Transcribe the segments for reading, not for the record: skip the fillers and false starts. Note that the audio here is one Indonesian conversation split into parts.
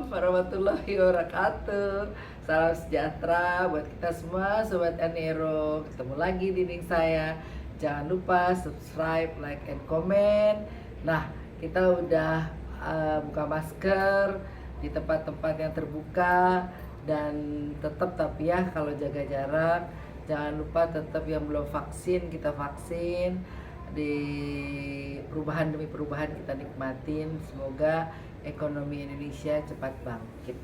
warahmatullahi wabarakatuh. Salam sejahtera buat kita semua, Sobat Anero. Ketemu lagi di link saya. Jangan lupa subscribe, like, and comment. Nah, kita udah buka masker di tempat-tempat yang terbuka. Dan tetap tapi ya, kalau jaga jarak. Jangan lupa tetap yang belum vaksin, kita vaksin. Di perubahan demi perubahan kita nikmatin. Semoga ekonomi Indonesia cepat bangkit.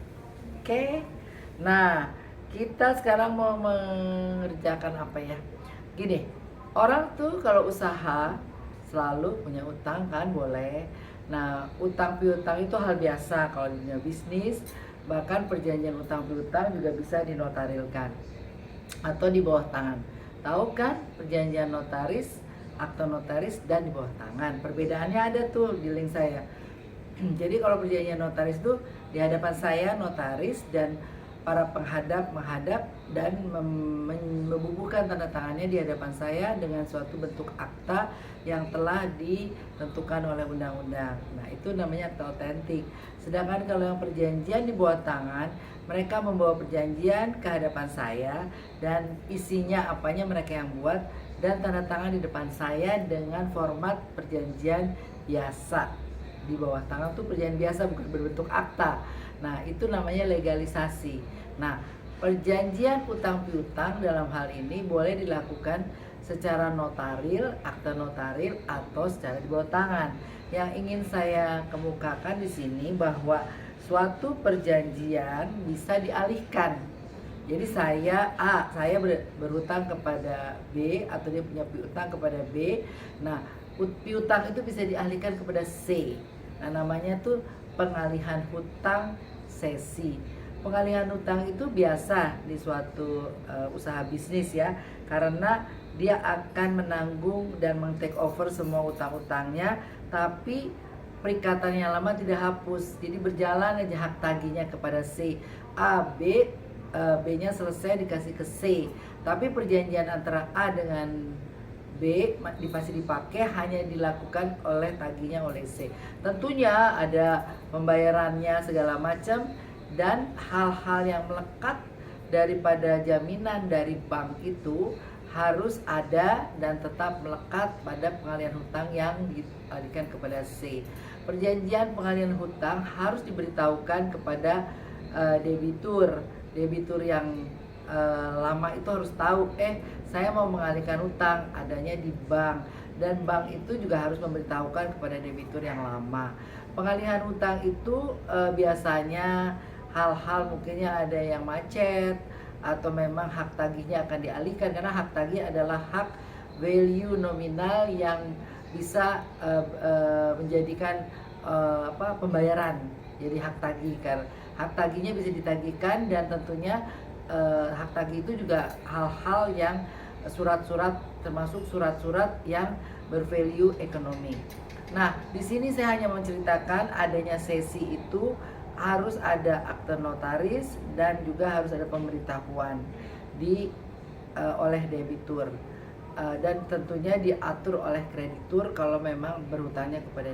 Oke. Nah, kita sekarang mau mengerjakan apa ya? Gini, orang tuh kalau usaha selalu punya utang kan, boleh. Nah, utang piutang itu hal biasa kalau di dunia bisnis. Bahkan perjanjian utang piutang juga bisa dinotarilkan atau di bawah tangan. Tahu kan perjanjian notaris, akta notaris, dan di bawah tangan. Perbedaannya ada tuh di link saya. Jadi kalau perjanjian notaris tuh di hadapan saya notaris dan para penghadap menghadap dan membubuhkan tanda tangannya di hadapan saya dengan suatu bentuk akta yang telah ditentukan oleh undang-undang. Nah, itu namanya akta otentik. Sedangkan kalau yang perjanjian di bawah tangan, mereka membawa perjanjian ke hadapan saya dan isinya apanya mereka yang buat dan tanda tangan di depan saya dengan format perjanjian biasa. Di bawah tangan tuh perjanjian biasa, bukan berbentuk akta. Nah, itu namanya legalisasi. Nah, perjanjian utang piutang dalam hal ini boleh dilakukan secara notaril, akta notaril, atau secara di bawah tangan. Yang ingin saya kemukakan di sini bahwa suatu perjanjian bisa dialihkan. Jadi saya berhutang kepada B atau dia punya piutang kepada B. Nah, piutang itu bisa dialihkan kepada C. Nah, namanya tuh pengalihan hutang sesi. Pengalihan hutang itu biasa di suatu usaha bisnis ya, karena dia akan menanggung dan meng-take over semua utang-utangnya, tapi perikatan yang lama tidak hapus. Jadi berjalan aja hak tagihnya kepada C. B-nya selesai dikasih ke C. Tapi perjanjian antara A dengan B masih dipakai, hanya dilakukan oleh tagihnya oleh C. Tentunya ada pembayarannya segala macam dan hal-hal yang melekat daripada jaminan dari bank itu harus ada dan tetap melekat pada pengalihan hutang yang dialihkan kepada C. Perjanjian pengalihan hutang harus diberitahukan kepada debitur. Debitur yang lama itu harus tahu, saya mau mengalihkan hutang adanya di bank, dan bank itu juga harus memberitahukan kepada debitur yang lama. Pengalihan hutang itu biasanya hal-hal mungkinnya ada yang macet atau memang hak tagihnya akan dialihkan, karena hak tagih adalah hak value nominal yang bisa menjadikan pembayaran. Jadi hak tagih, kan hak tagihnya bisa ditagihkan, dan tentunya hak tagih itu juga hal-hal yang surat-surat, termasuk surat-surat yang bervalue ekonomi. Nah, di sini saya hanya menceritakan adanya sesi itu harus ada akte notaris dan juga harus ada pemberitahuan oleh debitur, dan tentunya diatur oleh kreditur kalau memang berhutangnya kepada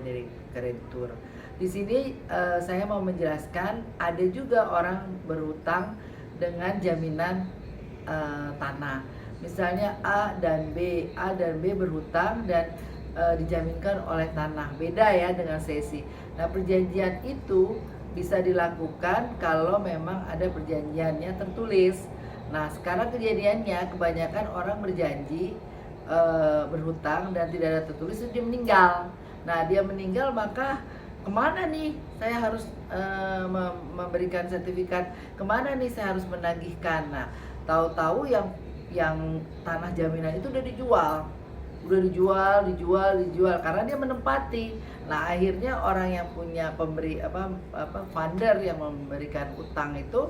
kreditur. Di sini saya mau menjelaskan ada juga orang berhutang dengan jaminan tanah. Misalnya A dan B berhutang dan dijaminkan oleh tanah. Beda ya dengan sesi. Nah, perjanjian itu bisa dilakukan kalau memang ada perjanjiannya tertulis. Nah, sekarang kejadiannya kebanyakan orang berjanji berhutang dan tidak ada tertulis, dia meninggal. Nah, dia meninggal, maka kemana nih saya harus memberikan sertifikat, kemana nih saya harus menagihkan. Nah, tahu-tahu yang tanah jaminan itu udah dijual karena dia menempati. Nah, akhirnya orang yang punya pemberi funder yang memberikan utang itu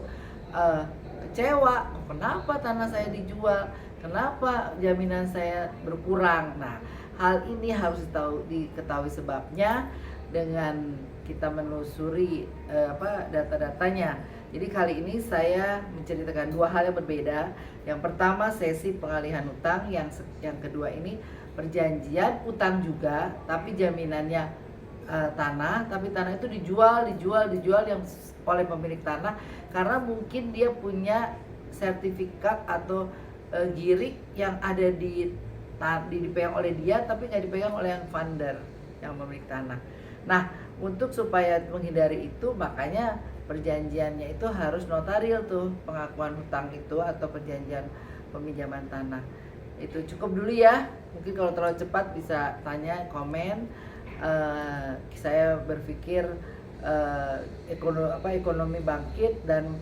kecewa, kenapa tanah saya dijual, kenapa jaminan saya berkurang. Nah, hal ini harus diketahui sebabnya dengan kita menelusuri data-datanya. Jadi kali ini saya menceritakan dua hal yang berbeda. Yang pertama sesi pengalihan utang, yang kedua ini perjanjian utang juga, tapi jaminannya tanah, tapi tanah itu dijual yang oleh pemilik tanah karena mungkin dia punya sertifikat atau girik yang ada dipegang oleh dia tapi nggak dipegang oleh yang funder, yang pemilik tanah. Nah, untuk supaya menghindari itu makanya perjanjiannya itu harus notaril tuh, pengakuan hutang itu atau perjanjian peminjaman tanah. Itu cukup dulu ya. Mungkin kalau terlalu cepat bisa tanya, komen. Saya berpikir ekonomi bangkit dan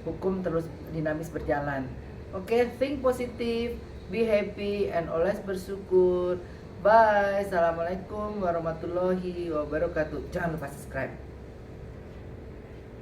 hukum terus dinamis berjalan. Oke, think positive, be happy, and always bersyukur. Bye. Assalamualaikum warahmatullahi wabarakatuh. Jangan lupa subscribe.